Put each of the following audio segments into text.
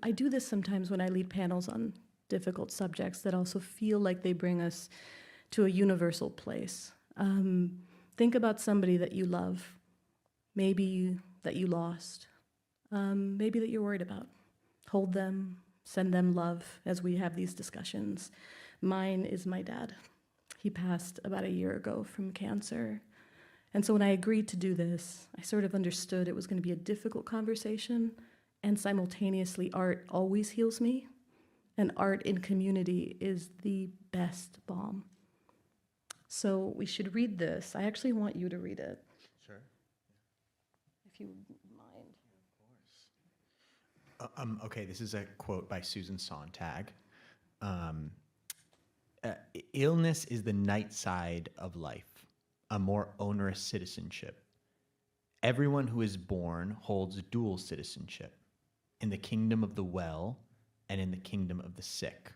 I do this sometimes when I lead panels on difficult subjects that also feel like they bring us to a universal place. Think about somebody that you love, maybe that you lost, maybe that you're worried about. Hold them, send them love as we have these discussions. Mine is my dad. He passed about a year ago from cancer. And so when I agreed to do this, I sort of understood it was going to be a difficult conversation, and simultaneously art always heals me, and art in community is the best balm. So we should read this. I actually want you to read it. Sure. If you mind. Of course. Okay, this is a quote by Susan Sontag. Illness is the night side of life, a more onerous citizenship. Everyone who is born holds dual citizenship, in the kingdom of the well and in the kingdom of the sick.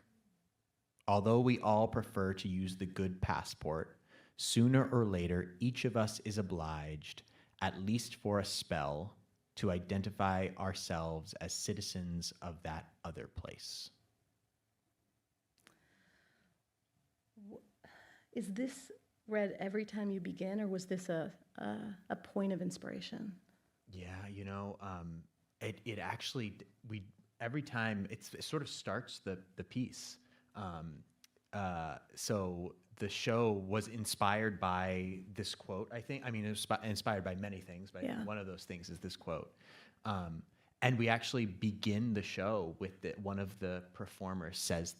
Although we all prefer to use the good passport, sooner or later each of us is obliged, at least for a spell, to identify ourselves as citizens of that other place. Is this read every time you begin, or was this a point of inspiration? Yeah, it actually, every time it sort of starts the piece. So the show was inspired by this quote, I think. I mean, it was inspired by many things, but one of those things is this quote. And we actually begin the show with one of the performers says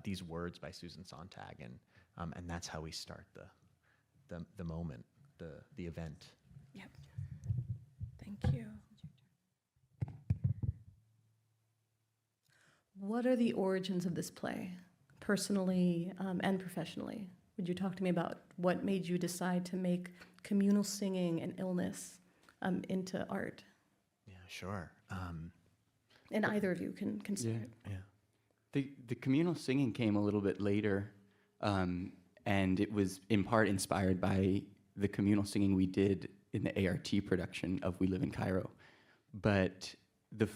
these words by Susan Sontag, and that's how we start the moment, the event. Yep. Thank you. What are the origins of this play, personally and professionally? Would you talk to me about what made you decide to make communal singing and illness into art? Yeah, sure. And either of you can start. Yeah. The communal singing came a little bit later, and it was in part inspired by the communal singing we did in the A.R.T. production of We Live in Cairo. But the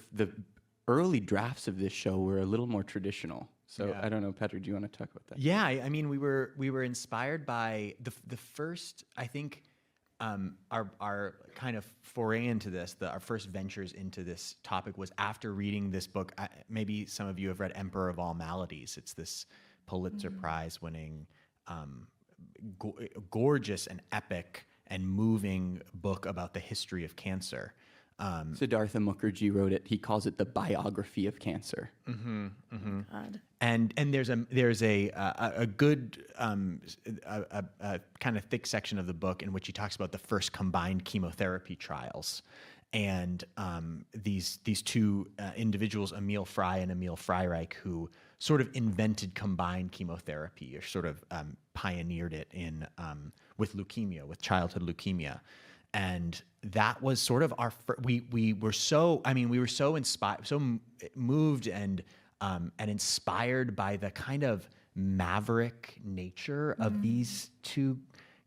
early drafts of this show were a little more traditional. So I don't know, Patrick, do you want to talk about that? Yeah, I mean, we were inspired by the first, I think, our kind of foray into this, our first ventures into this topic was after reading this book. Maybe some of you have read Emperor of All Maladies. It's this Pulitzer Prize winning, gorgeous and epic and moving book about the history of cancer. Siddhartha Mukherjee wrote it. He calls it the biography of cancer. Mm-hmm. God. And there's a good kind of thick section of the book in which he talks about the first combined chemotherapy trials, and these two individuals, Emil Frey and Emil Freireich, who sort of invented combined chemotherapy, or sort of pioneered it in with leukemia, with childhood leukemia. And that was sort of our we were so inspired, so moved and inspired by the kind of maverick nature of these two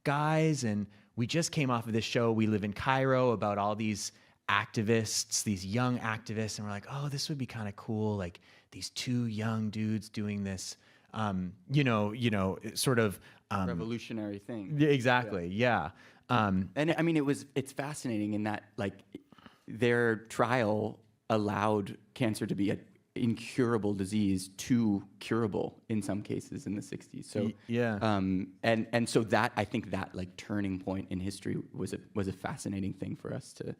guys. And we just came off of this show, We Live in Cairo, about all these activists, these young activists, and we're like, oh, this would be kind of cool, like these two young dudes doing this, sort of revolutionary thing. Exactly, yeah. And I mean, it's fascinating in that, like, their trial allowed cancer to be an incurable disease to curable in some cases in the 60s. So and so that, I think that, like, turning point in history was a fascinating thing for us to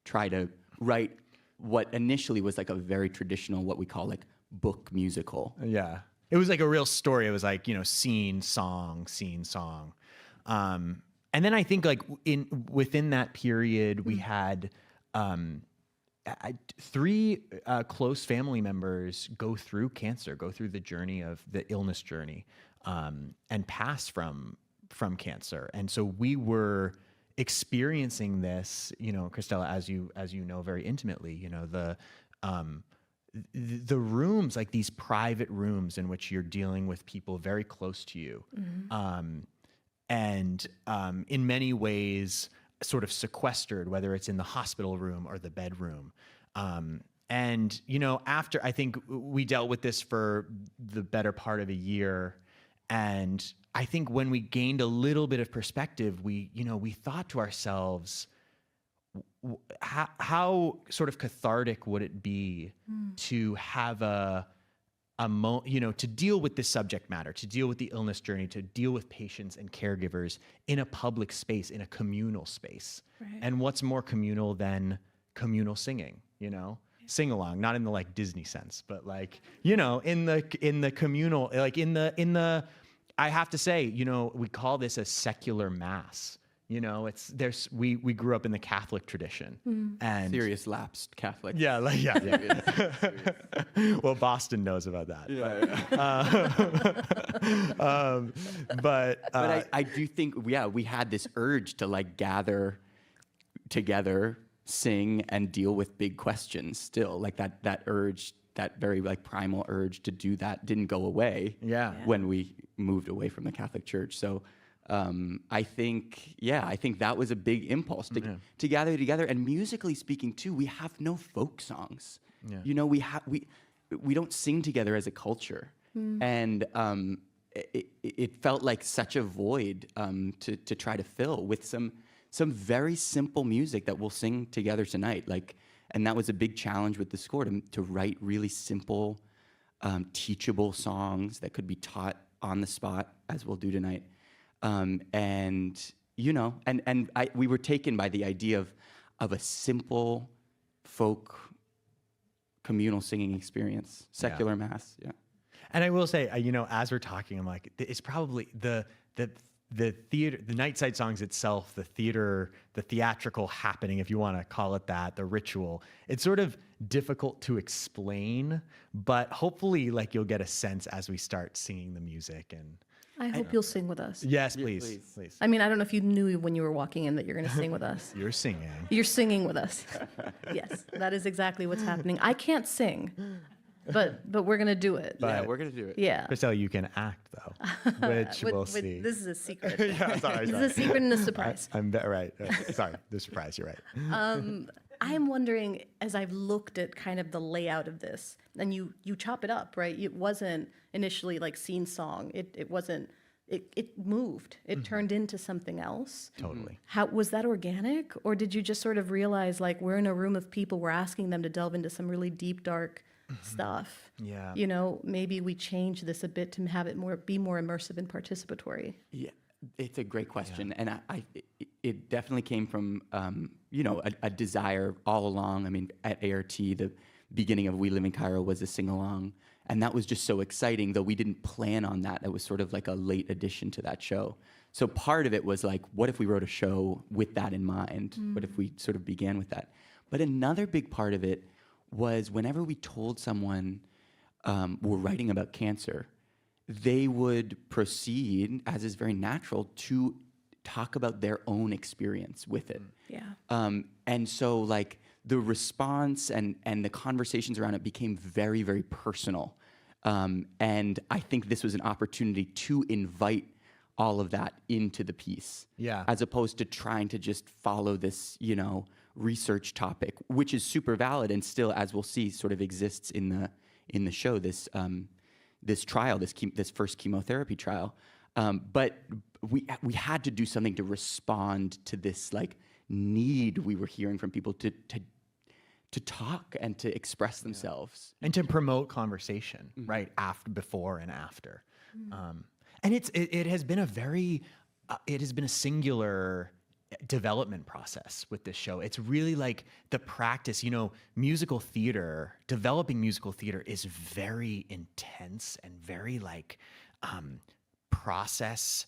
try to write what initially was like a very traditional, what we call like book musical. Yeah, it was like a real story. It was like, scene, song. And then I think, like, within that period, we had three close family members go through cancer, go through the journey of the illness journey, and pass from cancer. And so we were experiencing this, Cristela, as you know very intimately, the rooms, like these private rooms in which you're dealing with people very close to you. And in many ways sort of sequestered, whether it's in the hospital room or the bedroom. And, you know, after, I think we dealt with this for the better part of a year. And I think when we gained a little bit of perspective, we thought to ourselves, how sort of cathartic would it be to have to deal with this subject matter, to deal with the illness journey, to deal with patients and caregivers in a public space, in a communal space. Right. And what's more communal than communal singing, you know? Sing along, not in the like Disney sense, but like, you know, in the communal, like in the I have to say, you know, we call this a secular mass. You know, we grew up in the Catholic tradition, and Serious lapsed Catholic. yeah. Well, Boston knows about that. But I do think, we had this urge to like gather together, sing, and deal with big questions still. Like that urge, that very like primal urge to do that didn't go away when we moved away from the Catholic Church. So I think that was a big impulse to gather together. And musically speaking too, we have no folk songs. Yeah. You know, we don't sing together as a culture. And it felt like such a void to try to fill with some very simple music that we'll sing together tonight. And that was a big challenge with the score, to write really simple, teachable songs that could be taught on the spot, as we'll do tonight. We were taken by the idea of a simple folk communal singing experience, secular mass. Yeah. And I will say, you know, as we're talking, I'm like, it's probably the theater, the Nightside Songs itself, the theater, the theatrical happening, if you want to call it that, the ritual. It's sort of difficult to explain, but hopefully, like, you'll get a sense as we start singing the music. And I hope you'll sing with us. yes, please. I mean, I don't know if you knew when you were walking in that you're going to sing with us. You're singing. You're singing with us. Yes, that is exactly what's happening. I can't sing, but we're going to do it. Yeah, we're going to do it. Yeah. Cristela, you can act, though, which we'll see. This is a secret. Sorry. This is a secret and a surprise. I'm right. Sorry, the surprise, you're right. I'm wondering, as I've looked at kind of the layout of this, and you chop it up, right? It wasn't initially like scene song. It wasn't. It moved. It turned into something else. Totally. How was that organic, or did you just sort of realize, like, we're in a room of people, we're asking them to delve into some really deep, dark stuff? Yeah. You know, maybe we change this a bit to have it be more immersive and participatory. Yeah, it's a great question, and it definitely came from a desire all along. I mean, at A.R.T, the beginning of We Live in Cairo was a sing along, and that was just so exciting. Though we didn't plan on that, it was sort of like a late addition to that show. So part of it was like, what if we wrote a show with that in mind? What if we sort of began with that? But another big part of it was whenever we told someone we're writing about cancer, they would proceed, as is very natural, to talk about their own experience with it. Yeah. And so, like, the response and the conversations around it became very, very personal. And I think this was an opportunity to invite all of that into the piece. Yeah. As opposed to trying to just follow this, research topic, which is super valid and still, as we'll see, sort of exists in the show, this trial, this first chemotherapy trial. But we had to do something to respond to this, like, need we were hearing from people to talk and to express themselves. And to promote conversation, right? Before and after. And it has been a singular development process with this show. It's really like the practice, musical theater, developing musical theater is very intense and very like process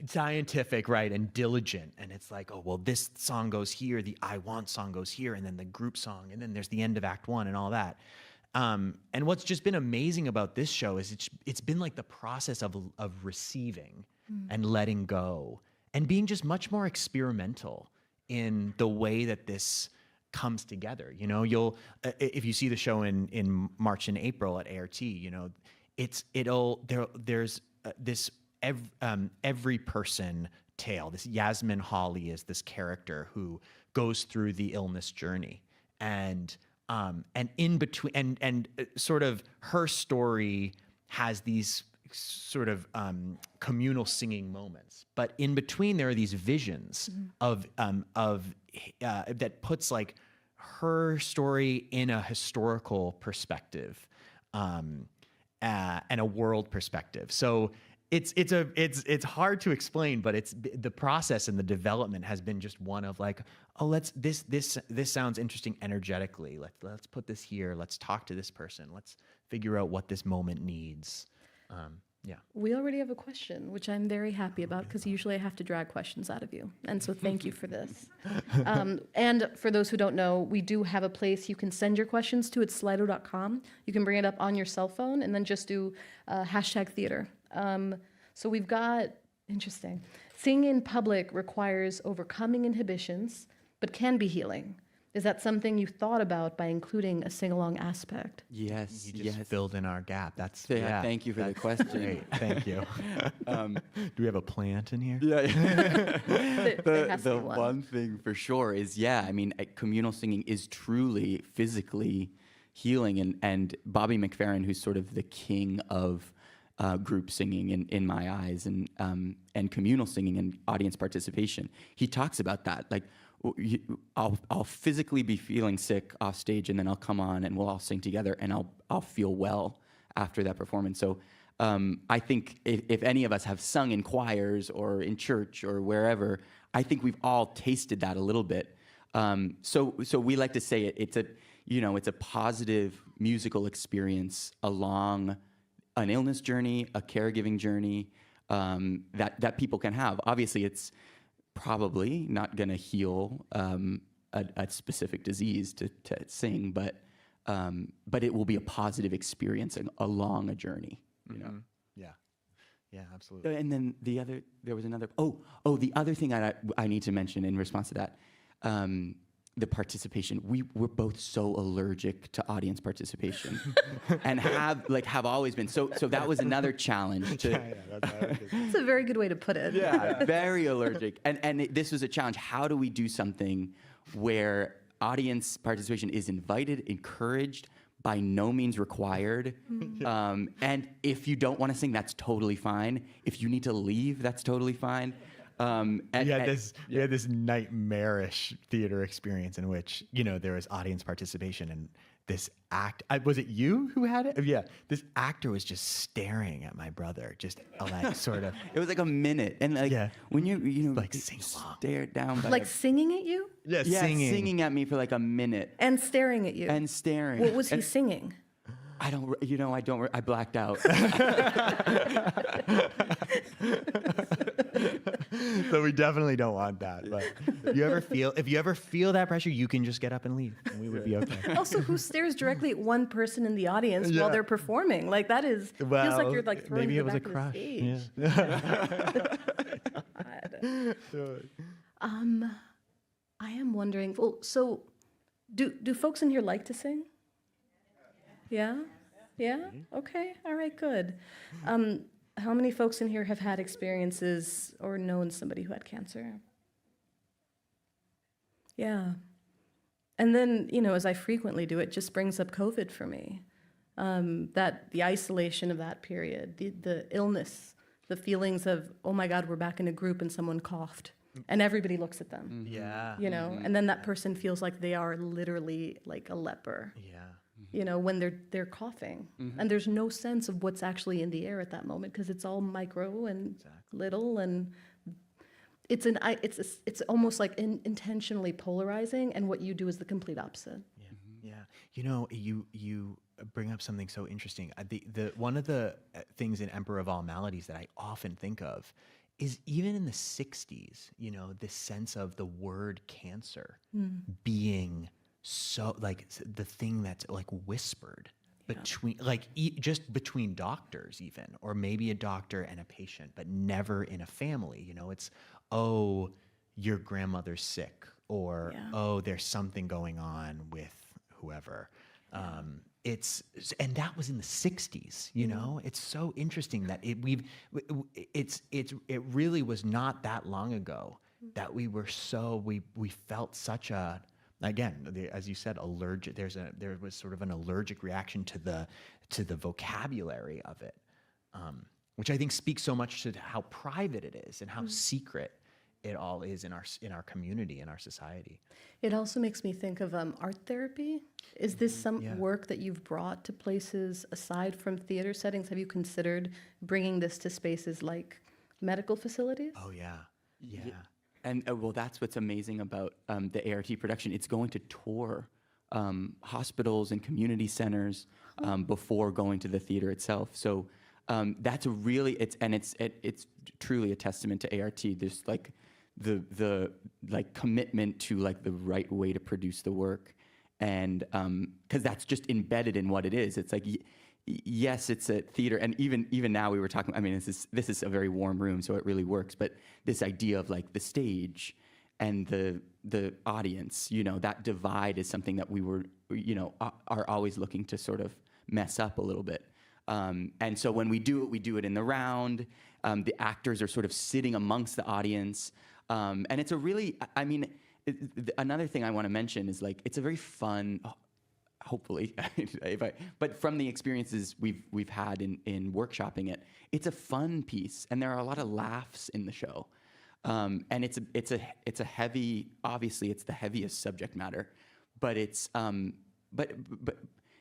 scientific, right, and diligent. And it's like, oh, well, this song goes here, the I Want song goes here, and then the group song, and then there's the end of Act 1 and all that. And what's just been amazing about this show is it's been like the process of receiving and letting go and being just much more experimental in the way that this comes together. You'll if you see the show in March and April at A.R.T, there's this every person tale. This Yasmin Hawley is this character who goes through the illness journey, and And in between, and sort of her story has these sort of communal singing moments, but in between there are these visions of that puts like her story in a historical perspective, and a world perspective. So it's hard to explain, but it's the process and the development has been just one of like, oh, this sounds interesting energetically. Let's put this here. Let's talk to this person. Let's figure out what this moment needs. Yeah. We already have a question, which I'm very happy about because usually I have to drag questions out of you. And so thank you for this. And for those who don't know, we do have a place you can send your questions to. It's slido.com. You can bring it up on your cell phone and then just do #theater. So we've got, interesting. Singing in public requires overcoming inhibitions, but can be healing. Is that something you thought about by including a sing-along aspect? Yes, You just filled in our gap. That's Thank you for the question. great. Thank you. Do we have a plant in here? Yeah. There has to the be one. one thing for sure is, I mean, communal singing is truly physically healing. And Bobby McFerrin, who's sort of the king of group singing in my eyes, and communal singing and audience participation, he talks about that. Like, I'll physically be feeling sick off stage, and then I'll come on and we'll all sing together, and I'll feel well after that performance. So I think if any of us have sung in choirs or in church or wherever, I think we've all tasted that a little bit. So we like to say it's a positive musical experience along an illness journey, a caregiving journey, that people can have. Obviously, it's probably not going to heal a specific disease to sing, but it will be a positive experience along a journey. You know. Yeah, absolutely. And then the other thing I need to mention in response to that, the participation. We were both so allergic to audience participation, and have always been. So that was another challenge. That's a very good way to put it. Yeah, very allergic. And this was a challenge. How do we do something where audience participation is invited, encouraged, by no means required? And if you don't want to sing, that's totally fine. If you need to leave, that's totally fine. We had this nightmarish theater experience in which, there was audience participation, and this was it you who had it? Yeah. This actor was just staring at my brother, just like sort of. It was like a minute. And when you like sing along. Stare down. By Like singing at you? Yeah, singing at me for like a minute. And staring at you? And staring. What was he singing? I blacked out. So we definitely don't want that. But if you ever feel that pressure, you can just get up and leave, and we would be okay. Also, who stares directly at one person in the audience while they're performing? Like that is feels like you're like throwing maybe to it was the a back of the crush. stage. I am wondering. Well, so do folks in here like to sing? Yeah? Yeah? Okay. All right, good. How many folks in here have had experiences or known somebody who had cancer? Yeah. And then, as I frequently do, it just brings up COVID for me. That the isolation of that period, the illness, the feelings of, oh my God, we're back in a group and someone coughed. And everybody looks at them. Yeah. And then that person feels like they are literally like a leper. Yeah. When they're coughing. And there's no sense of what's actually in the air at that moment because it's all micro and little, and it's almost like intentionally polarizing, and what you do is the complete opposite. Yeah. You bring up something so interesting. The one of the things in Emperor of All Maladies that I often think of is even in the 60s, this sense of the word cancer being so like the thing that's like whispered between just between doctors even, or maybe a doctor and a patient, but never in a family. It's, oh, your grandmother's sick, or oh, there's something going on with whoever. And that was in the 60s, It's so interesting that it really was not that long ago that we felt such a again, as you said, allergic. There was sort of an allergic reaction to the vocabulary of it, which I think speaks so much to how private it is and how secret it all is in our community, in our society. It also makes me think of art therapy. Is this some work that you've brought to places aside from theater settings? Have you considered bringing this to spaces like medical facilities? Oh yeah. And well, that's what's amazing about the A.R.T. production. It's going to tour hospitals and community centers before going to the theater itself. So that's it's truly a testament to A.R.T. There's like the commitment to like the right way to produce the work, and because that's just embedded in what it is. It's like yes, it's a theater, and even now we were talking. I mean, this is a very warm room, so it really works. But this idea of like the stage and the audience, that divide is something that we were, are always looking to sort of mess up a little bit. And so when we do it in the round. The actors are sort of sitting amongst the audience, and it's a really. I mean, another thing I want to mention is like it's a very fun. Hopefully, but from the experiences we've had in workshopping it, it's a fun piece, and there are a lot of laughs in the show, and it's a heavy. Obviously, it's the heaviest subject matter, but it's but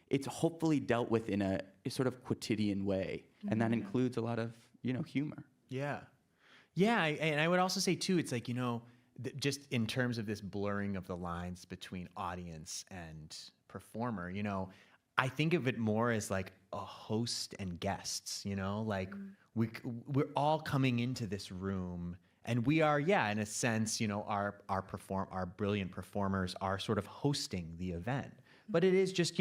it's hopefully dealt with in a sort of quotidian way, and that includes a lot of humor. Yeah, and I would also say too, it's like just in terms of this blurring of the lines between audience and performer, I think of it more as like a host and guests, like we're all coming into this room, and we are, in a sense, our brilliant performers are sort of hosting the event. But it is just,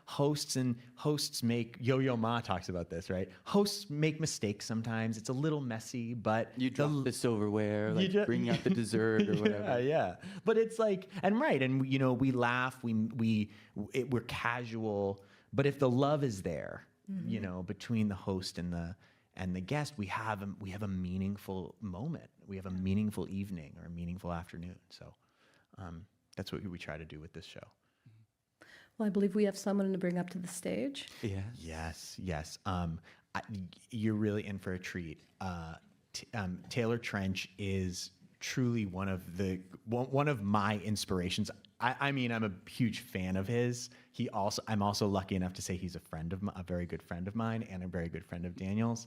hosts make, Yo-Yo Ma talks about this, right? Hosts make mistakes sometimes. It's a little messy, but... You drop the silverware, bring out the dessert or whatever. Yeah. But it's like, and we laugh, we're casual, but if the love is there, between the host and the guest, we have a meaningful moment. We have a meaningful evening or a meaningful afternoon. So that's what we try to do with this show. Well, I believe we have someone to bring up to the stage. Yes. You're really in for a treat. Taylor Trench is truly one of my inspirations. I mean, I'm a huge fan of his. I'm also lucky enough to say he's a very good friend of mine and a very good friend of Daniel's.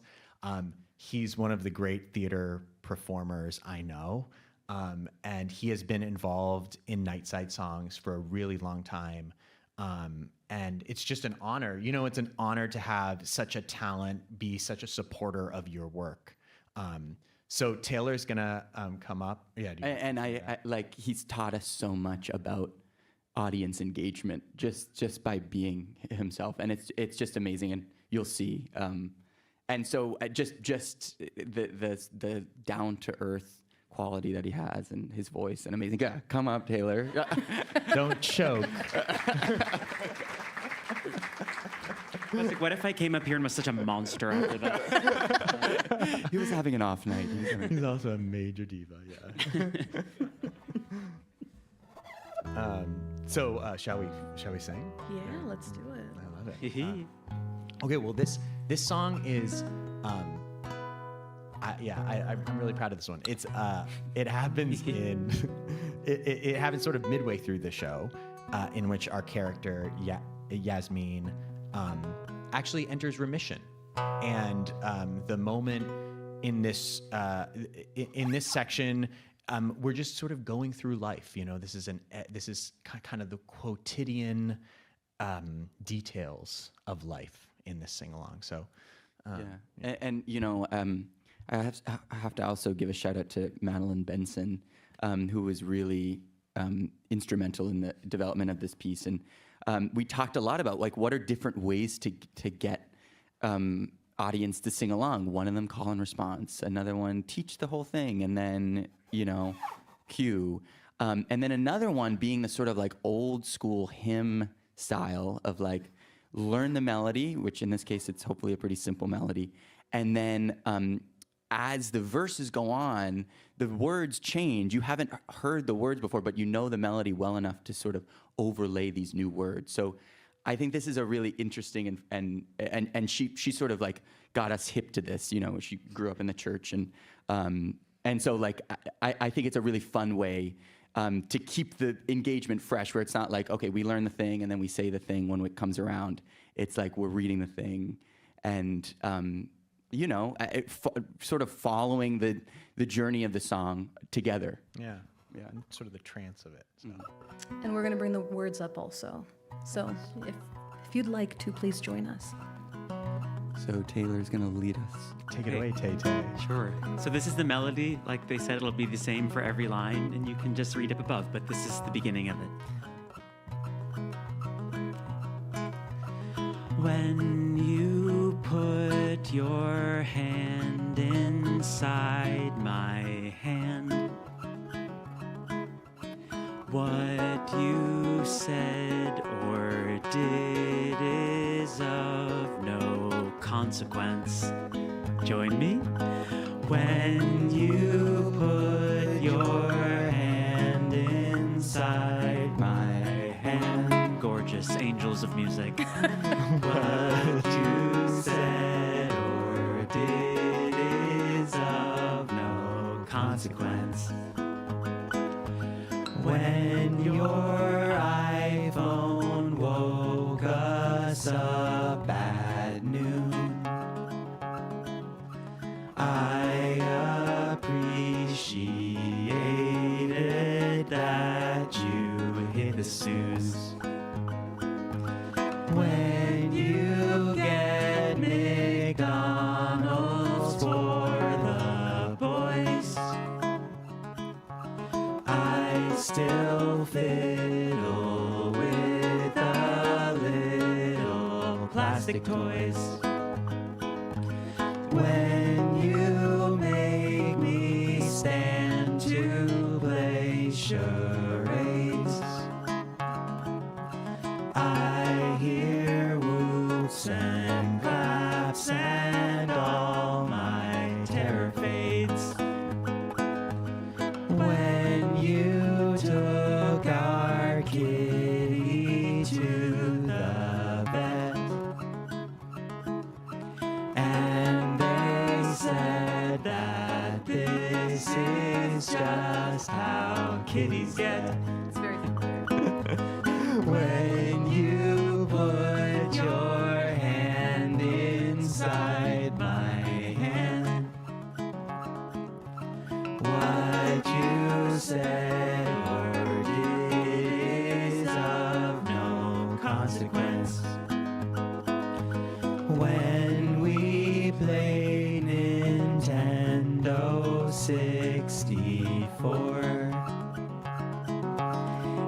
He's one of the great theater performers I know. And he has been involved in Nightside Songs for a really long time. And it's just an honor. It's an honor to have such a talent be such a supporter of your work. So Taylor's gonna come up. Yeah, I like he's taught us so much about audience engagement just by being himself, and it's just amazing, and you'll see. And so just the down to earth quality that he has and his voice and amazing. Yeah, come up, Taylor. Don't choke. I was like, what if I came up here and was such a monster after that? He was having an off night. He's also a major diva, yeah. So shall we sing? Yeah, let's do it. I love it. Okay, well this song is I'm really proud of this one. It's it happens it happens sort of midway through the show, in which our character Yasmin actually enters remission, and the moment in this section, we're just sort of going through life. This is kind of the quotidian details of life in this sing along. So and I have to also give a shout out to Madeline Benson, who was really instrumental in the development of this piece. And we talked a lot about what are different ways to get audience to sing along. One of them, call and response. Another one, teach the whole thing, and then cue. And then another one being the sort of old school hymn style of learn the melody, which in this case it's hopefully a pretty simple melody, and then as the verses go on, the words change. You haven't heard the words before, but you know the melody well enough to sort of overlay these new words. So I think this is a really interesting and she sort of like got us hip to this. You know, she grew up in the church, and so like I think it's a really fun way to keep the engagement fresh, where it's not like, okay, we learn the thing and then we say the thing when it comes around. It's like we're reading the thing, and you know, sort of following the journey of the song together. Yeah, and sort of the trance of it. So. And we're going to bring the words up also. So if you'd like to, please join us. So Taylor's going to lead us. Take it away, Tay Tay. Sure. So this is the melody. Like they said, it'll be the same for every line, and you can just read up above, but this is the beginning of it. When you put your hand inside my hand, what you said or did is of no consequence. Join me. When you put your hand inside my hand, gorgeous angels of music. What you said or did is of no consequence. When your iPhone woke us up at noon, I appreciated that you hit the snooze. When you get McDonald's for the boys, I still fiddle with the little plastic toys. When you make me stand to play charades, I hear whoops and claps and all my terror fades. When you took our kitty to the vet, and they said that this is just how kitties get. It's very When you put your hand inside my hand, what you said or did is of no consequence. When we play Nintendo 64,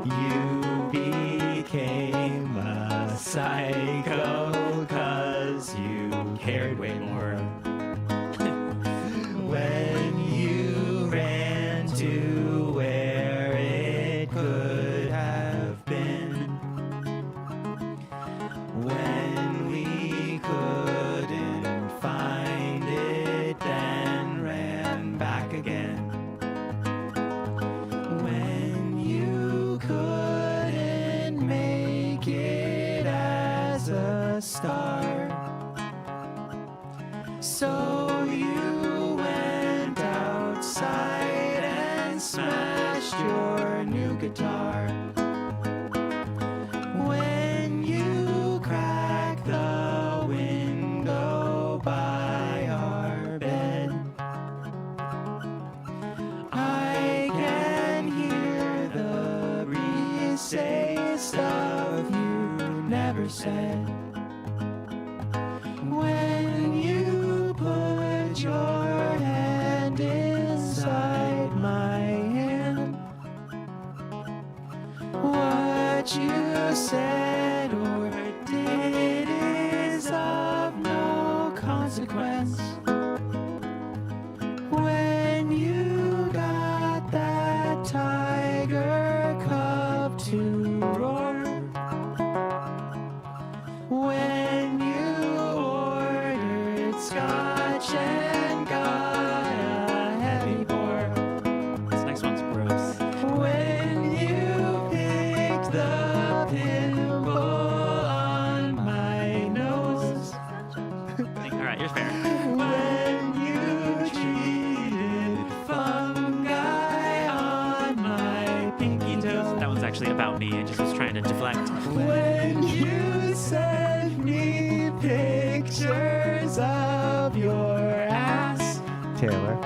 you became a psycho 'cause you cared way more. When you ran to where it could have been, when we couldn't find it, then ran back again. When you couldn't make it as a star, so you went outside and smashed your new guitar. When you cracked the window by our bed, I can hear the breeze say stuff you never said. When you put your hand inside my hand, what you said or did is of no consequence. When you got that tiger cub to roar, when you ordered scotch and got me. I just was trying to deflect. When you send me pictures of your ass, Taylor.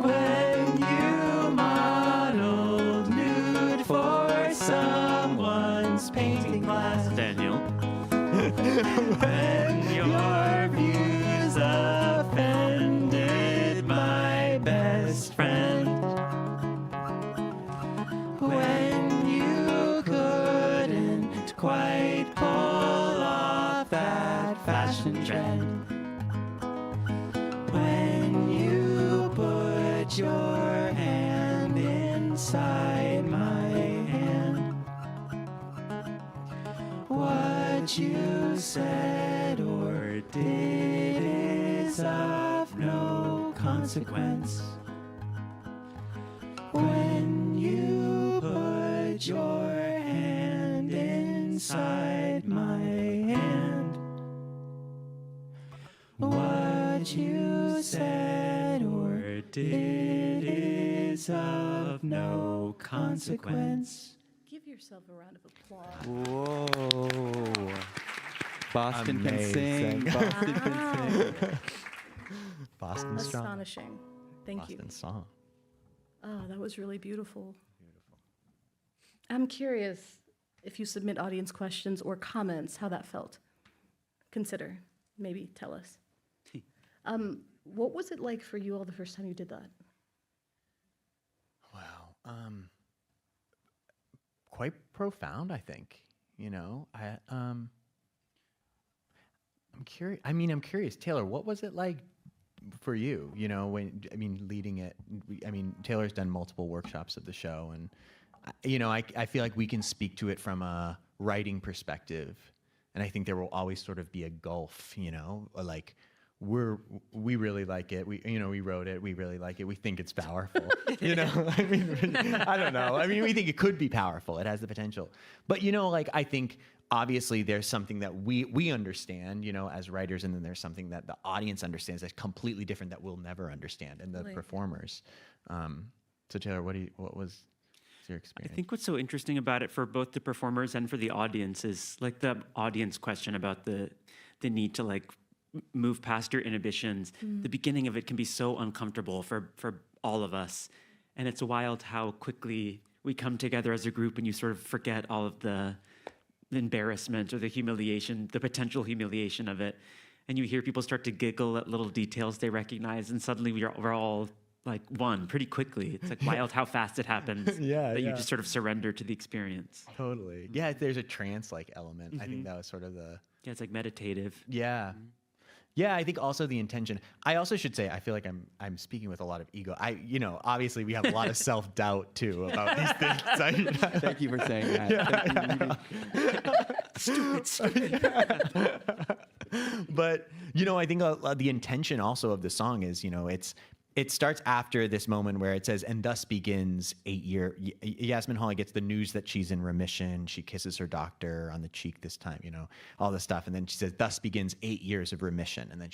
When you modeled nude for someone's painting class, Daniel. when your views offended my best friend, when you couldn't quite pull off that fashion trend, when you put your hand inside my hand, what you said or did is of no consequence. When you put your hand inside my hand, what you said or did is of no consequence. Give yourself a round of applause. Whoa. Boston can sing. Amazing. Boston can sing. Boston strong. Astonishing. Thank you. Boston song. Oh, that was really beautiful. I'm curious if you submit audience questions or comments, how that felt. Consider, maybe tell us. What was it like for you all the first time you did that? Wow. Quite profound, I think. You know, I'm curious. I'm curious, Taylor, what was it like for you? You know, leading it. Taylor's done multiple workshops of the show, and I feel like we can speak to it from a writing perspective, and I think there will always sort of be a gulf. You know, like we really like it. We wrote it. We really like it. We think it's powerful. I don't know. We think it could be powerful. It has the potential. But I think obviously there's something that we understand, as writers, and then there's something that the audience understands that's completely different that we'll never understand, and the performers. So Taylor, what was your experience? I think what's so interesting about it for both the performers and for the audience is like the audience question about the need to move past your inhibitions. The beginning of it can be so uncomfortable for all of us. And it's wild how quickly we come together as a group and you sort of forget all of the embarrassment or the humiliation, the potential humiliation of it. And you hear people start to giggle at little details they recognize, and suddenly we're all like one pretty quickly. It's like wild how fast it happens. You just sort of surrender to the experience. Totally. Yeah, there's a trance-like element. I think that was sort of the... Yeah, it's like meditative. Yeah. Yeah, I think also the intention. I also should say, I feel like I'm speaking with a lot of ego. Obviously we have a lot of self-doubt too about these things. Thank you for saying that. Stupid. But, I think the intention also of the song is, it starts after this moment where it says, and thus begins 8-year. Yasmin Hawley gets the news that she's in remission. She kisses her doctor on the cheek this time, all this stuff. And then she says, thus begins 8 years of remission. And then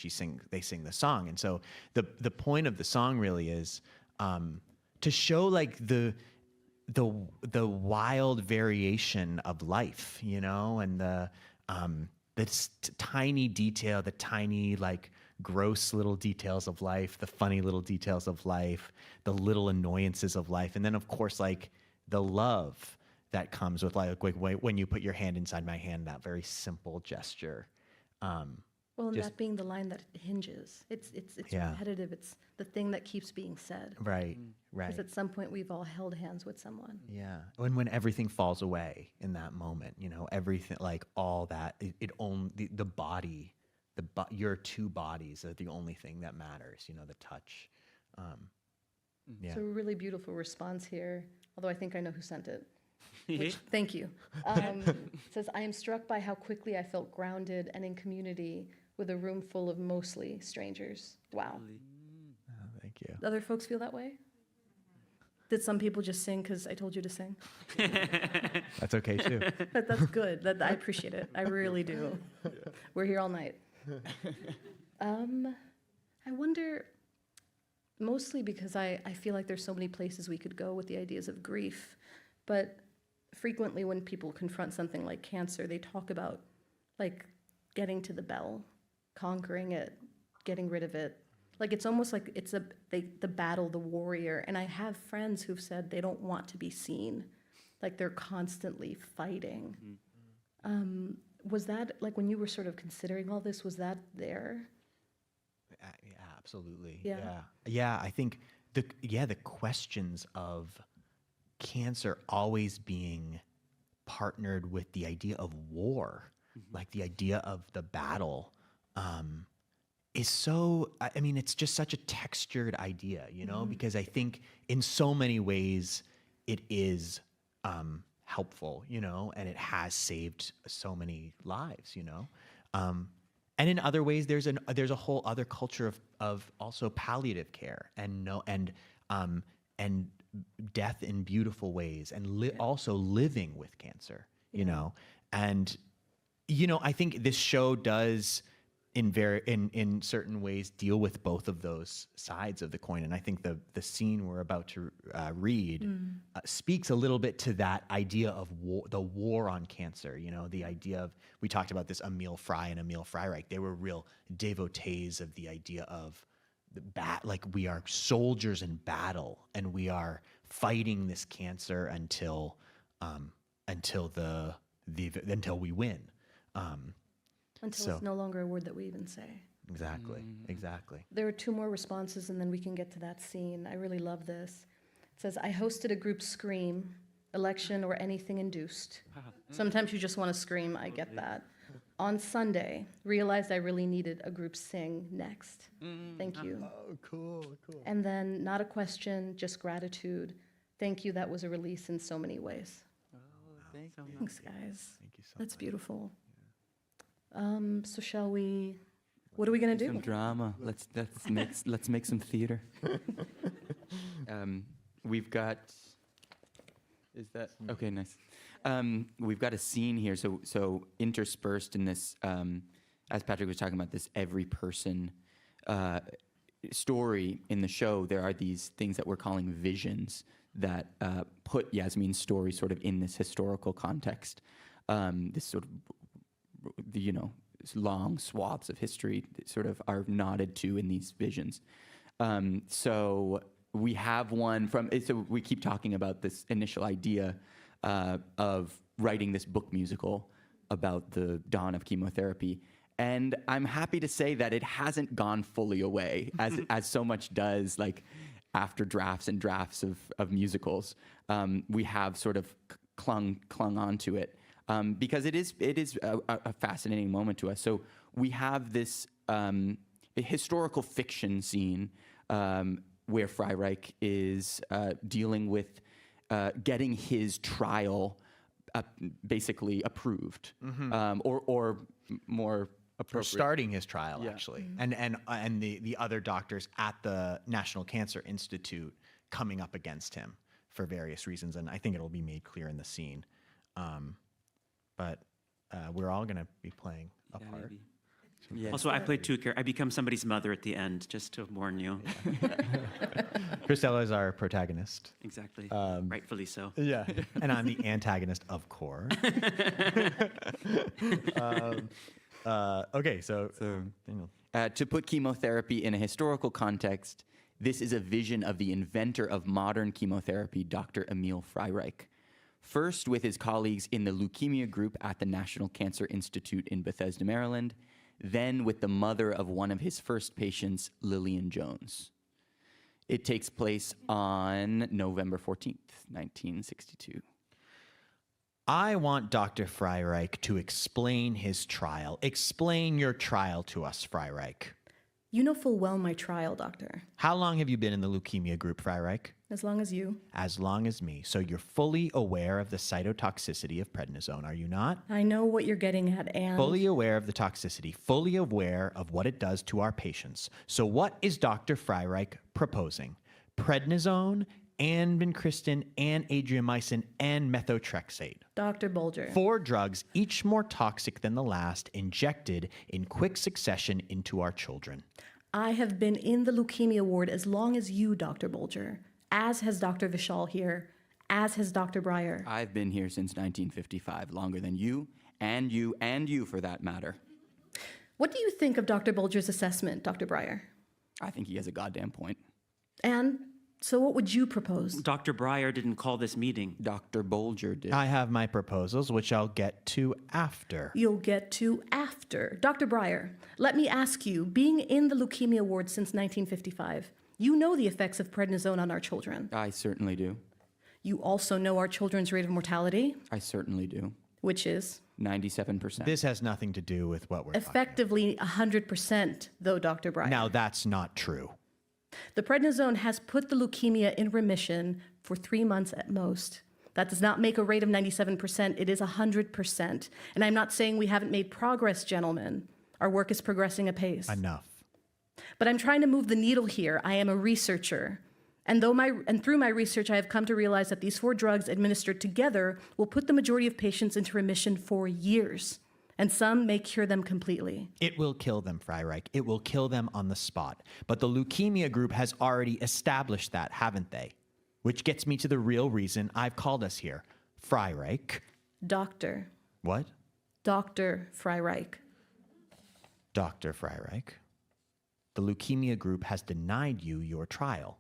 they sing the song. And so the point of the song really is to show the wild variation of life, and the tiny detail, the tiny, gross little details of life, the funny little details of life, the little annoyances of life. And then of course, the love that comes with when you put your hand inside my hand, that very simple gesture. And that being the line that hinges. It's repetitive. It's the thing that keeps being said. Right. Because at some point we've all held hands with someone. Yeah. When everything falls away in that moment, everything, all that, the body, your two bodies are the only thing that matters, the touch. It's a really beautiful response here, although I think I know who sent it. Which, thank you. It says, I am struck by how quickly I felt grounded and in community with a room full of mostly strangers. Wow. Oh, thank you. Other folks feel that way? Did some people just sing because I told you to sing? That's okay too. That's good. I appreciate it. I really do. We're here all night. I wonder, mostly because I feel like there's so many places we could go with the ideas of grief, but frequently when people confront something like cancer, they talk about like getting to the bell, conquering it, getting rid of it. Like it's almost like it's the battle, the warrior. And I have friends who've said they don't want to be seen, like they're constantly fighting. Was that, like when you were sort of considering all this, was that there? Yeah, absolutely. Yeah. Yeah, I think the questions of cancer always being partnered with the idea of war, like the idea of the battle, is so, I mean, it's just such a textured idea, you know, because I think in so many ways it is helpful, you know, and it has saved so many lives, you know. And in other ways, there's a whole other culture of also palliative care and death in beautiful ways, and also living with cancer, you know. And you know, I think this show does in certain ways deal with both of those sides of the coin. And I think the scene we're about to read speaks a little bit to that idea of the war on cancer. You know, the idea of, we talked about this Emil Frey and Emil Freireich. They were real devotees of the idea of like we are soldiers in battle, and we are fighting this cancer until we win. Until it's no longer a word that we even say. Exactly. There are 2 more responses, and then we can get to that scene. I really love this. It says, I hosted a group scream, election or anything induced. Sometimes you just want to scream, I get that. On Sunday, realized I really needed a group sing next. Thank you. Oh, cool. And then, not a question, just gratitude. Thank you, that was a release in so many ways. Thanks, guys. Thank you so That's much. beautiful. So shall we, what are we going to do? Some drama. Let's make some theater. We've got. Is that okay? Nice. We've got a scene here. So interspersed in this, as Patrick was talking about, this every person story in the show. There are these things that we're calling visions that put Yasmin's story sort of in this historical context. This sort of, you know, long swaths of history that sort of are nodded to in these visions. So we have one from, so we keep talking about this initial idea of writing this book musical about the dawn of chemotherapy. And I'm happy to say that it hasn't gone fully away, as so much does, like after drafts and drafts of musicals. We have sort of clung onto it. Because it is a fascinating moment to us. So we have this historical fiction scene where Freireich is dealing with getting his trial basically approved, or more appropriate. For starting his trial, Yeah. actually, and the other doctors at the National Cancer Institute coming up against him for various reasons, and I think it'll be made clear in the scene. But we're all going to be playing a part. Maybe. Yeah. Also, I played 2 characters. I become somebody's mother at the end, just to warn you. Cristela is our protagonist. Exactly. Rightfully so. Yeah. And I'm the antagonist, of course. Okay, so you know. To put chemotherapy in a historical context, this is a vision of the inventor of modern chemotherapy, Dr. Emil Freireich. First with his colleagues in the leukemia group at the National Cancer Institute in Bethesda, Maryland, then with the mother of one of his first patients, Lillian Jones. It takes place on November 14th, 1962. I want Dr. Freireich to explain his trial. Explain your trial to us, Freireich. You know full well my trial, doctor. How long have you been in the leukemia group, Freireich? As long as you. As long as me. So you're fully aware of the cytotoxicity of prednisone, are you not? I know what you're getting at, and... Fully aware of the toxicity, fully aware of what it does to our patients. So what is Dr. Freireich proposing? Prednisone and vincristine and adriamycin and methotrexate. Dr. Bulger. 4 drugs, each more toxic than the last, injected in quick succession into our children. I have been in the leukemia ward as long as you, Dr. Bulger, as has Dr. Vishal here, as has Dr. Breyer. I've been here since 1955, longer than you, and you, and you for that matter. What do you think of Dr. Bulger's assessment, Dr. Breyer? I think he has a goddamn point. And so what would you propose? Dr. Breyer didn't call this meeting. Dr. Bolger did. I have my proposals, which I'll get to after. You'll get to after. Dr. Breyer, let me ask you, being in the leukemia ward since 1955, you know the effects of prednisone on our children. I certainly do. You also know our children's rate of mortality, I certainly do. which is 97%. This has nothing to do with what we're talking effectively 100%, though, Dr. Breyer. about. Now, that's not true. The prednisone has put the leukemia in remission for 3 months at most. That does not make a rate of 97%. It is 100%. And I'm not saying we haven't made progress, gentlemen. Our work is progressing apace. Enough. But I'm trying to move the needle here. I am a researcher. And through my research, I have come to realize that these 4 drugs administered together will put the majority of patients into remission for years. And some may cure them completely. It will kill them, Freireich. It will kill them on the spot. But the leukemia group has already established that, haven't they? Which gets me to the real reason I've called us here. Freireich. Doctor. What? Dr. Freireich. Dr. Freireich. The leukemia group has denied you your trial,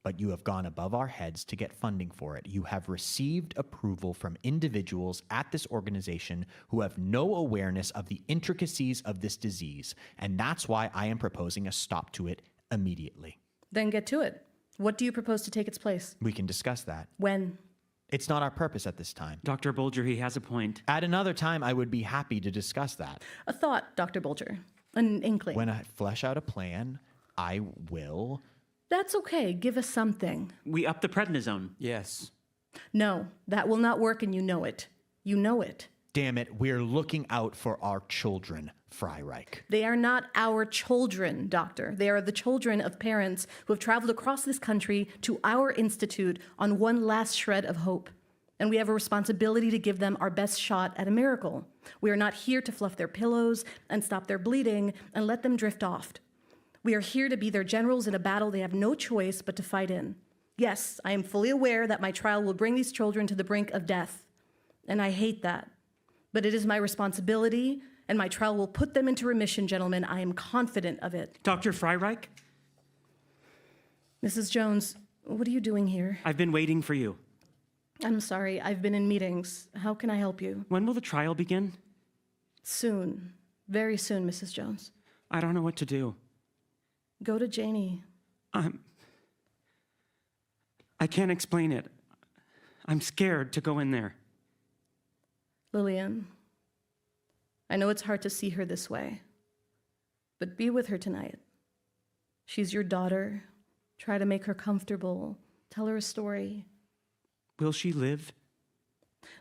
but you have gone above our heads to get funding for it. You have received approval from individuals at this organization who have no awareness of the intricacies of this disease, and that's why I am proposing a stop to it immediately. Then get to it. What do you propose to take its place? We can discuss that. When? It's not our purpose at this time. Dr. Bolger, he has a point. At another time, I would be happy to discuss that. A thought, Dr. Bulger. An inkling. When I flesh out a plan, I will. That's okay. Give us something. We up the prednisone. Yes. No, that will not work, and you know it. You know it. Damn it, we're looking out for our children, Freireich. They are not our children, doctor. They are the children of parents who have traveled across this country to our institute on one last shred of hope. And we have a responsibility to give them our best shot at a miracle. We are not here to fluff their pillows and stop their bleeding and let them drift off. We are here to be their generals in a battle they have no choice but to fight in. Yes, I am fully aware that my trial will bring these children to the brink of death, and I hate that. But it is my responsibility, and my trial will put them into remission, gentlemen. I am confident of it. Dr. Freireich, Mrs. Jones, what are you doing here? I've been waiting for you. I'm sorry, I've been in meetings. How can I help you? When will the trial begin? Soon. Very soon, Mrs. Jones. I don't know what to do. Go to Janie. I can't explain it. I'm scared to go in there. Lillian, I know it's hard to see her this way, but be with her tonight. She's your daughter. Try to make her comfortable. Tell her a story. Will she live?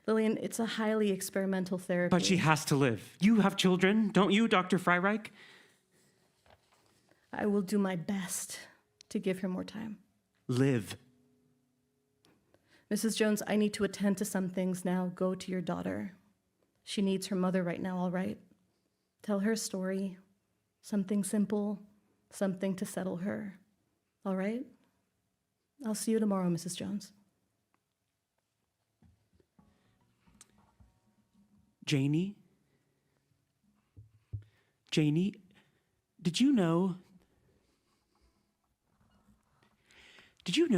Lillian, it's a highly experimental therapy. But she has to live. You have children, don't you, Dr. Freireich? I will do my best to give her more time. Live. Mrs. Jones, I need to attend to some things now. Go to your daughter. She needs her mother right now, all right? Tell her a story. Something simple. Something to settle her. All right? I'll see you tomorrow, Mrs. Jones. Janie? Janie, did you know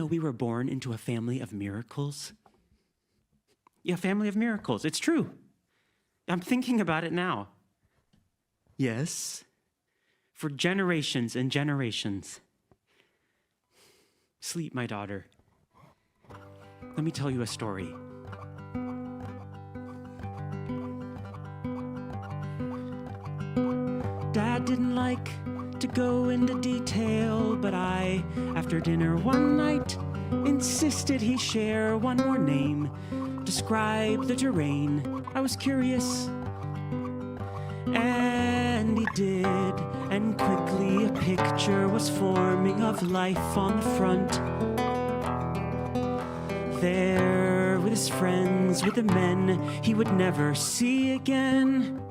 we were born into a family of miracles? Yeah, family of miracles. It's true. I'm thinking about it now. Yes, for generations and generations. Sleep, my daughter. Let me tell you a story. Dad didn't like to go into detail, but I, after dinner one night, insisted he share one more name, describe the terrain. I was curious, and he did, and quickly a picture was forming of life on the front. There, with his friends, with the men he would never see again.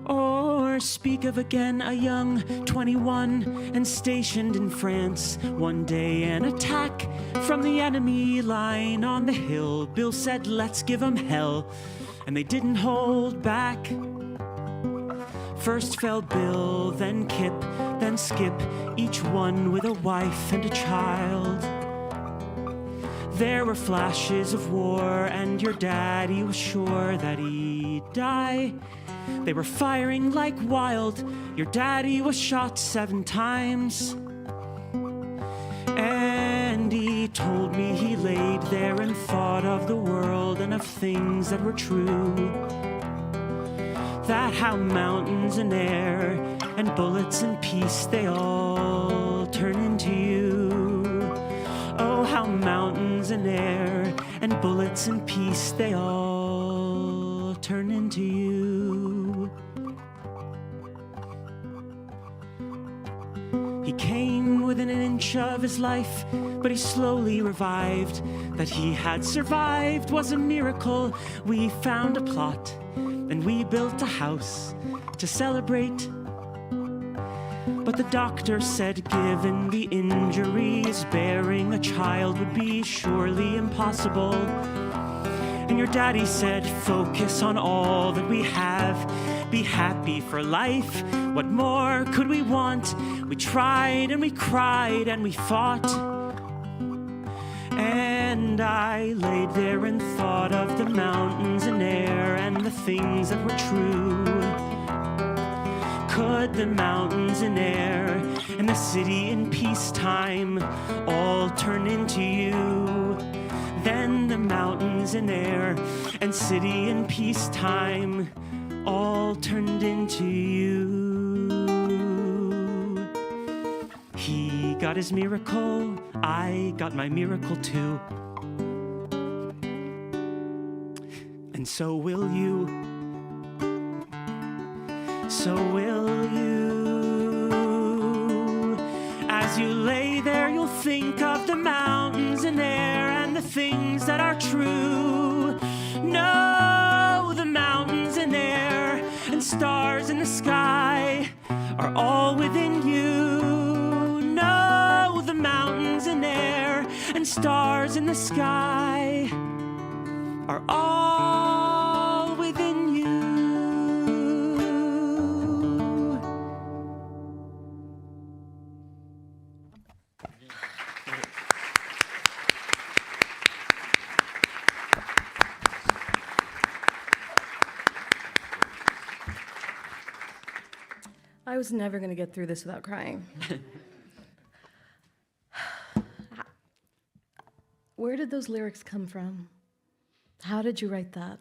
Or never speak of again. A young 21 and stationed in France. One day an attack from the enemy line on the hill. Bill said, let's give 'em hell. And they didn't hold back. First fell Bill, then Kip, then Skip, each one with a wife and a child. There were flashes of war, and your daddy was sure that he'd die. They were firing like wild. Your daddy was shot 7 times. And he told me he laid there and thought of the world and of things that were true. That how mountains and air and bullets and peace, they all turn into you. Oh, how mountains and air and bullets and peace, they all turn into you. He came within an inch of his life, but he slowly revived. That he had survived was a miracle. We found a plot and we built a house to celebrate. But the doctor said, given the injuries, bearing a child would be surely impossible. And your daddy said, focus on all that we have, be happy for life. What more could we want? We tried and we cried and we fought. And I laid there and thought of the mountains and air and the things that were true. Could the mountains and air and the city in peacetime all turn into you? Then the mountains and air and city in peacetime all turned into you. He got his miracle, I got my miracle too. And so will you. So will you. As you lay there, you'll think of the mountains and air and the things that are true. No, the mountains and air and stars in the sky are all within you. No, the mountains and air and stars in the sky are all within you. I was never going to get through this without crying. Where did those lyrics come from? How did you write that?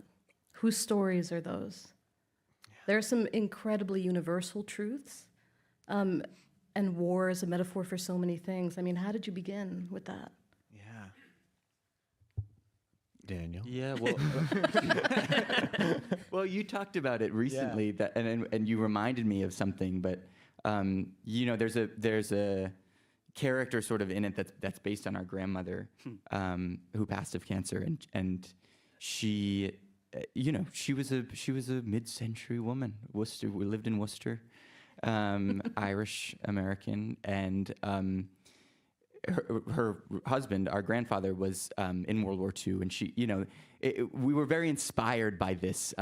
Whose stories are those? There are some incredibly universal truths, and war is a metaphor for so many things. I mean, how did you begin with that? Yeah. Daniel? Yeah, well, well, you talked about it recently, that, and you reminded me of something. But you know, there's a character sort of in it that's based on our grandmother, who passed of cancer, and she, you know, she was a mid-century woman. Worcester, we lived in Worcester, Irish American, and her husband, our grandfather, was in World War II, and she, you know, we were very inspired by this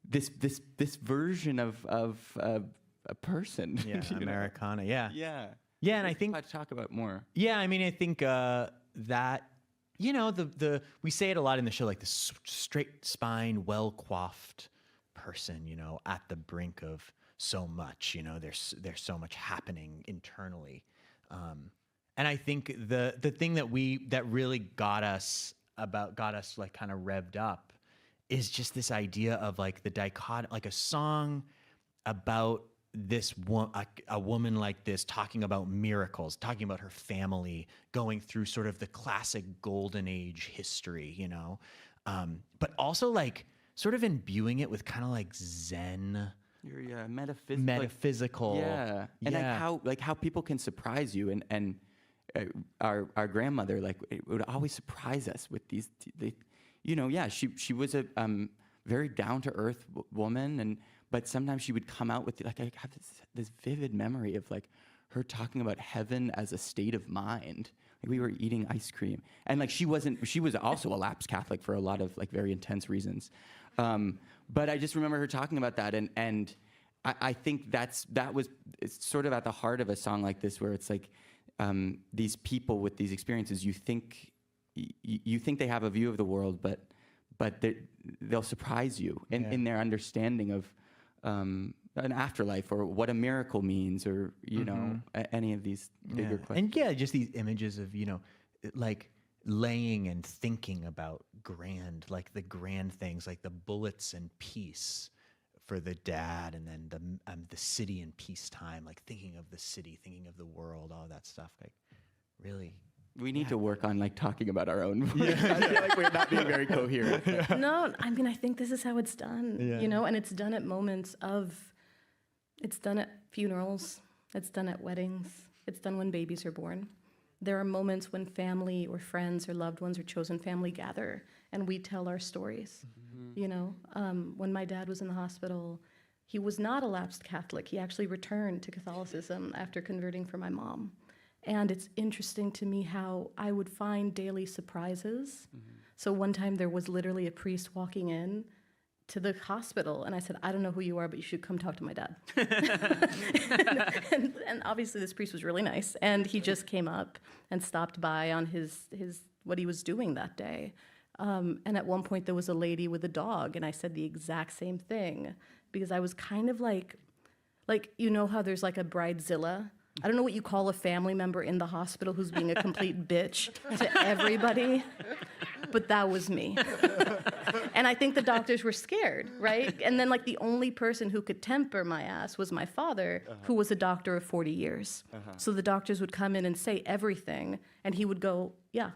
this version of a person. Yeah, Americana. Yeah. Yeah. Yeah, and I think I'd talk about more. Yeah, I mean, I think that, you know, we say it a lot in the show, like this straight spine, well coiffed person, you know, at the brink of so much. You know, there's so much happening internally, and I think the thing that really got us like kind of revved up is just this idea of like the dichotomy, like a song about this a woman like this talking about miracles, talking about her family, going through sort of the classic golden age history, you know, but also like sort of imbuing it with kind of like Zen, metaphysical, yeah, and like how people can surprise you, and our grandmother, like, it would always surprise us with these, you know, yeah, she was a very down to earth woman, but sometimes she would come out with, like, I have this vivid memory of like her talking about heaven as a state of mind. Like, we were eating ice cream, and like she was also a lapsed Catholic for a lot of like very intense reasons. But I just remember her talking about that, and I think it's sort of at the heart of a song like this, where it's like these people with these experiences, you think they have a view of the world, but they'll surprise you in their understanding of an afterlife, or what a miracle means, or any of these bigger questions. And just these images of like laying and thinking about the grand things, like the bullets and peace for the dad, and then the city in peacetime, like thinking of the city, thinking of the world, all that stuff. Like, really, we need to work on like talking about our own. I feel like we're not being very coherent. No, I mean, I think this is how it's done, and it's done at moments it's done at funerals, it's done at weddings, it's done when babies are born. There are moments when family or friends or loved ones or chosen family gather and we tell our stories. When my dad was in the hospital, he was not a lapsed Catholic. He actually returned to Catholicism after converting for my mom. And it's interesting to me how I would find daily surprises. So one time there was literally a priest walking in to the hospital, and I said, I don't know who you are, but you should come talk to my dad. and obviously this priest was really nice, and he just came up and stopped by on his what he was doing that day. And at one point there was a lady with a dog, and I said the exact same thing, because I was kind of like how there's like a bridezilla. I don't know what you call a family member in the hospital who's being a complete bitch to everybody, but that was me. And I think the doctors were scared, right? And then like the only person who could temper my ass was my father, who was a doctor of 40 years. So the doctors would come in and say everything, and he would go, yeah.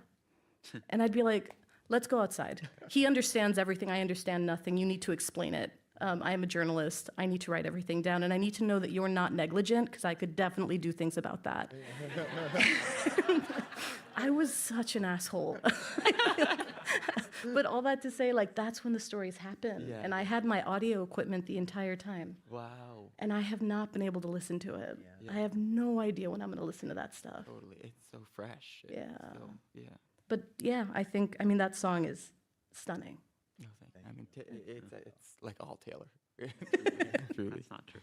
And I'd be like, let's go outside. He understands everything. I understand nothing. You need to explain it. I am a journalist. I need to write everything down, and I need to know that you're not negligent, because I could definitely do things about that. I was such an asshole. But all that to say, like, that's when the stories happen. Yeah. And I had my audio equipment the entire time. Wow. And I have not been able to listen to it. Yeah. I have no idea when I'm going to listen to that stuff. Totally. It's so fresh. Yeah. Yeah. But yeah, I mean, that song is stunning. No, thank you. I mean, it's like all Taylor. Truly. That's not true.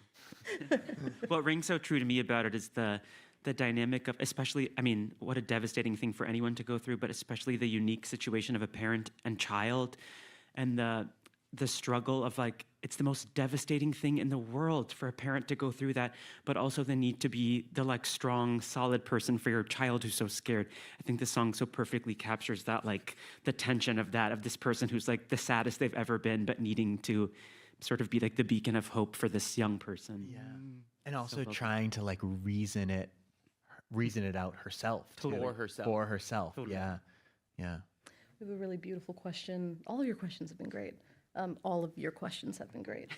What rings so true to me about it is the dynamic of, especially, I mean, what a devastating thing for anyone to go through, but especially the unique situation of a parent and child, and the struggle of, like, it's the most devastating thing in the world for a parent to go through that, but also the need to be the, like, strong, solid person for your child who's so scared. I think the song so perfectly captures that, like, the tension of that, of this person who's, like, the saddest they've ever been, but needing to sort of be, like, the beacon of hope for this young person. Yeah. And also trying to, like, reason it out herself. Totally. For herself. Totally. Yeah. Yeah. We have a really beautiful question. All of your questions have been great. All of your questions have been great.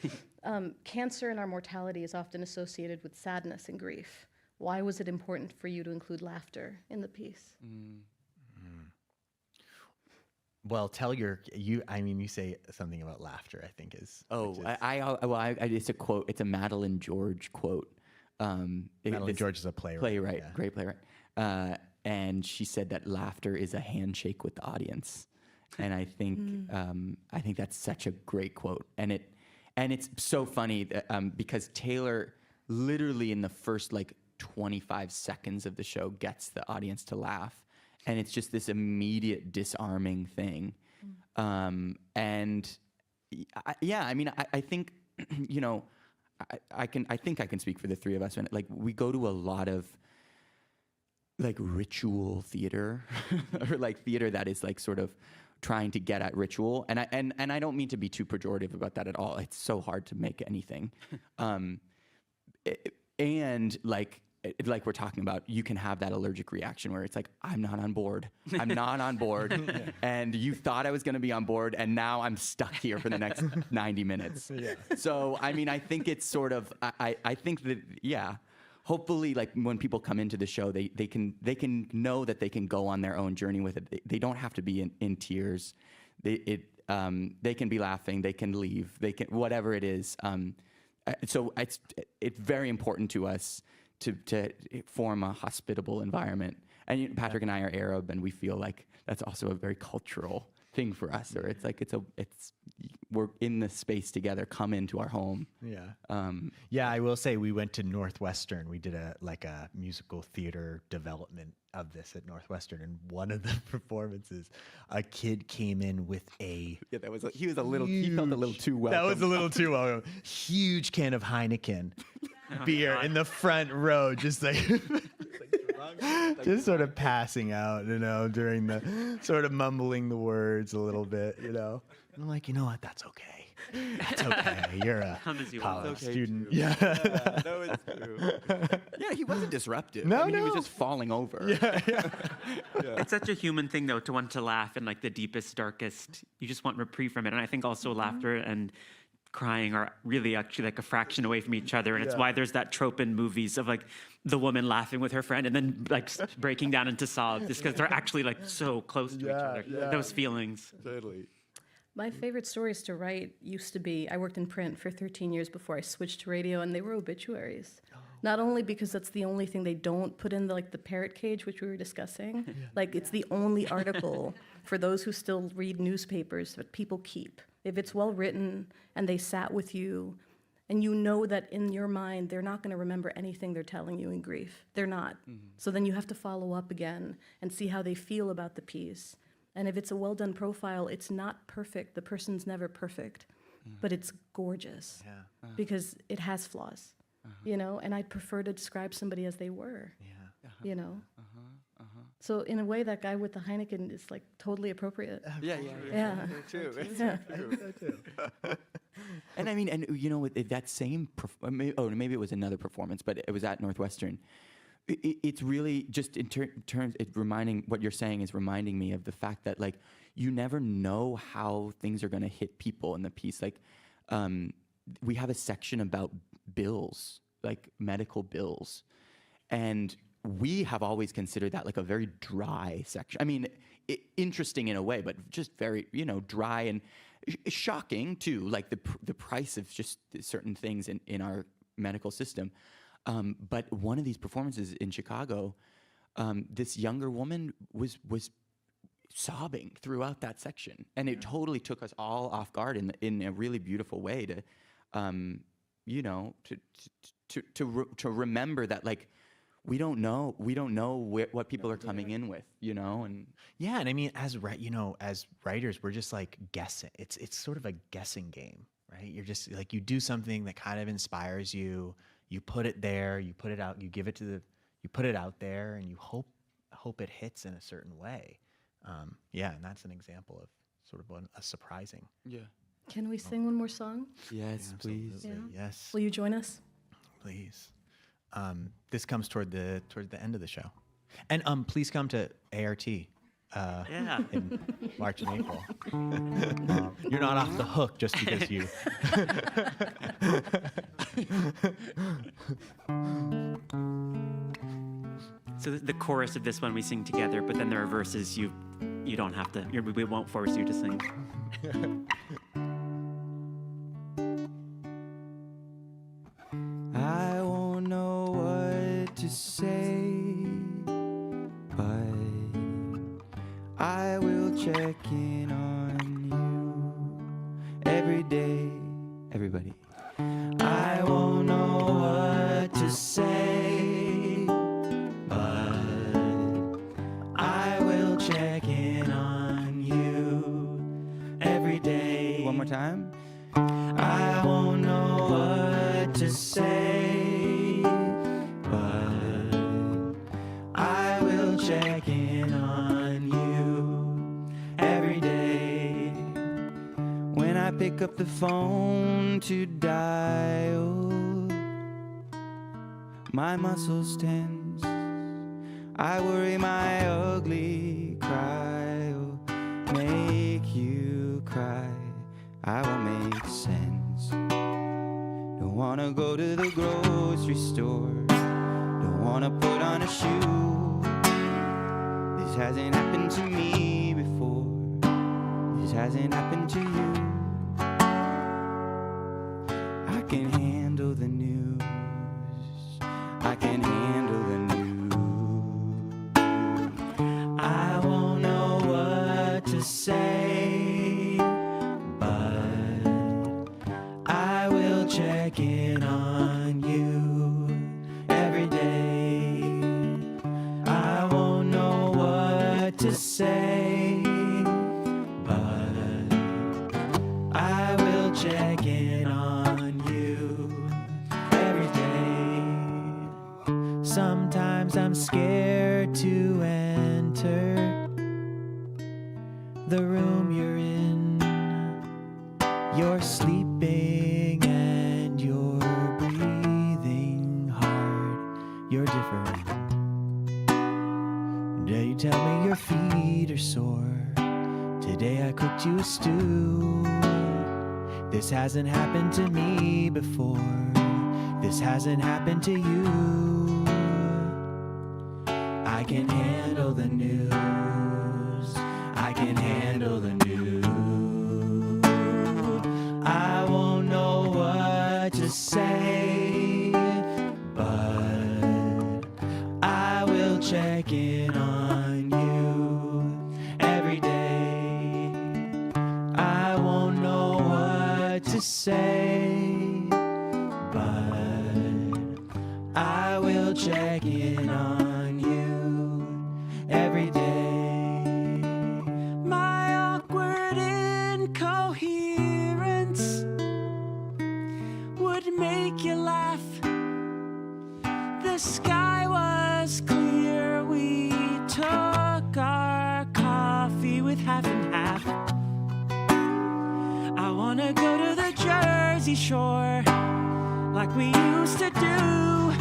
Cancer and our mortality is often associated with sadness and grief. Why was it important for you to include laughter in the piece? Well, you say something about laughter, I think is. It's a quote. It's a Madeline George quote. Madeline George is a playwright. Yeah. Great playwright. And she said that laughter is a handshake with the audience. And I think that's such a great quote. And it's so funny that, because Taylor literally in the first like 25 seconds of the show gets the audience to laugh, and it's just this immediate disarming thing. I think I can speak for the three of us, and like we go to a lot of like ritual theater or like theater that is like sort of trying to get at ritual, and I don't mean to be too pejorative about that at all. It's so hard to make anything, and like we're talking about, you can have that allergic reaction where it's like, I'm not on board, and you thought I was going to be on board, and now I'm stuck here for the next 90 minutes. Yeah. So I mean, I think it's sort of I think that hopefully, like when people come into the show, they can know that they can go on their own journey with it. They don't have to be in tears. They can be laughing, they can leave, they can, whatever it is. So it's very important to us to form a hospitable environment. And Patrick and I are Arab, and we feel like that's also a very cultural thing for us. Or it's like we're in this space together. Come into our home. Yeah. Yeah, I will say we went to Northwestern. We did a musical theater development of this at Northwestern, and one of the performances, a kid came in with he felt a little too welcome. That was a little too welcome. Huge can of Heineken beer in the front row, just like just sort of passing out, during the sort of mumbling the words a little bit, And I'm like, you know what? That's okay. That's okay. You're a college student. Too. Yeah. No, it's true. Yeah, he wasn't disruptive. He was just falling over. Yeah. It's such a human thing, though, to want to laugh in like the deepest, darkest. You just want reprieve from it. And I think also laughter and crying are really actually like a fraction away from each other. And it's why there's that trope in movies of like the woman laughing with her friend and then like breaking down into sobs, just because they're actually like so close to each other. Yeah. Those feelings. Totally. My favorite stories to write used to be, I worked in print for 13 years before I switched to radio, and they were obituaries. Oh. Not only because that's the only thing they don't put in the parrot cage, which we were discussing. It's the only article for those who still read newspapers that people keep. If it's well written and they sat with you, and you know that in your mind they're not going to remember anything they're telling you in grief. They're not. Mm-hmm. So then you have to follow up again and see how they feel about the piece. And if it's a well-done profile, it's not perfect. The person's never perfect, but it's gorgeous because it has flaws, and I'd prefer to describe somebody as they were, So in a way, that guy with the Heineken is like totally appropriate. Yeah. It's true. It's true. And I mean, with that same, maybe it was another performance, but it was at Northwestern. It's really just in terms, what you're saying is reminding me of the fact that like you never know how things are going to hit people in the piece. Like we have a section about bills, like medical bills, and we have always considered that like a very dry section. I mean, interesting in a way, but just very dry and shocking too. Like the price of just certain things in our medical system. But one of these performances in Chicago, this younger woman was sobbing throughout that section, and it totally took us all off guard in a really beautiful way to remember that like we don't know what people are coming in with, and and I mean as writers we're just like guessing. It's sort of a guessing game, right? You're just like you do something that kind of inspires you. You put it there, you put it out, you put it out there, and you hope it hits in a certain way. And that's an example of sort of a surprising. Yeah. Can we sing one more song? Yes, please. Yeah. Yes. Will you join us? Please. This comes toward the end of the show, and please come to A.R.T. In March and April. You're not off the hook just because you. So the chorus of this one we sing together, but then there are verses you don't have to. We won't force you to sing. I won't know what to say, but I will check in on you every day. Everybody. I won't know what to say, but I will check in on you every day. One more time. I won't know what to say, but I will check in on you every day. When I pick up the phone to dial, my muscles tense. I worry my ugly cry will make you cry. I will make sense. Don't wanna go to the grocery store. Don't wanna put on a shoe. This hasn't happened to me before. This hasn't happened to you. I can handle the news. I can handle the news. I won't know what to say, but I will check in on you every day. I won't know what to say, but I will check in on you every day. Sometimes I'm scared to enter the room you're in. You're sleeping and you're breathing hard. You're different. Today you tell me your feet are sore. Today I cooked you a stew. This hasn't happened to me before. This hasn't happened to you. I can handle the news. I can handle the news. I won't know what to say, but I will check in on you every day. I won't know what to say, but I will check in on you every day. My awkward incoherence would make you laugh. The sky was clear. We took our coffee with half and half. I wanna go to the Jersey Shore like we used to do.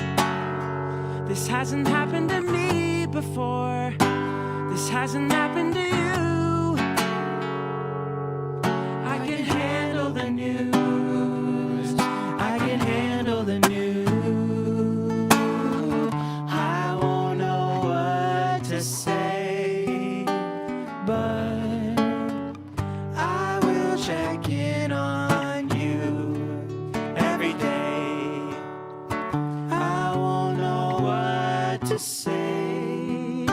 This hasn't happened to me before. This hasn't happened to you. I can handle the news. I can handle the news. I won't know what to say, but I will check in on you every day. I won't know what to say,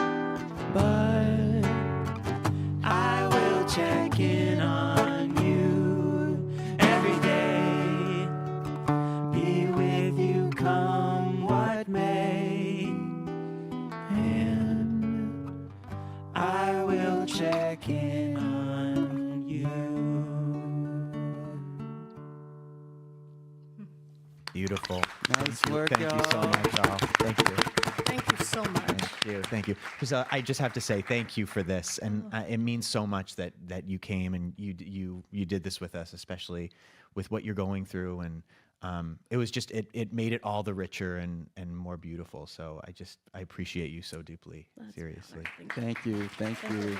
but I will check in on you every day. Be with you come what may, and I will check in on you. Beautiful. Nice work, Thank you so y'all. much, all. Thank you. Thank you so much. Thank you. Thank you. Priscilla, I just have to say thank you for this, and it means so much that you came and you did this with us, especially with what you're going through, and it was just it made it all the richer and more beautiful. So I appreciate you so deeply. That's Seriously. Thank you. Thank you. Thank Thank you. you.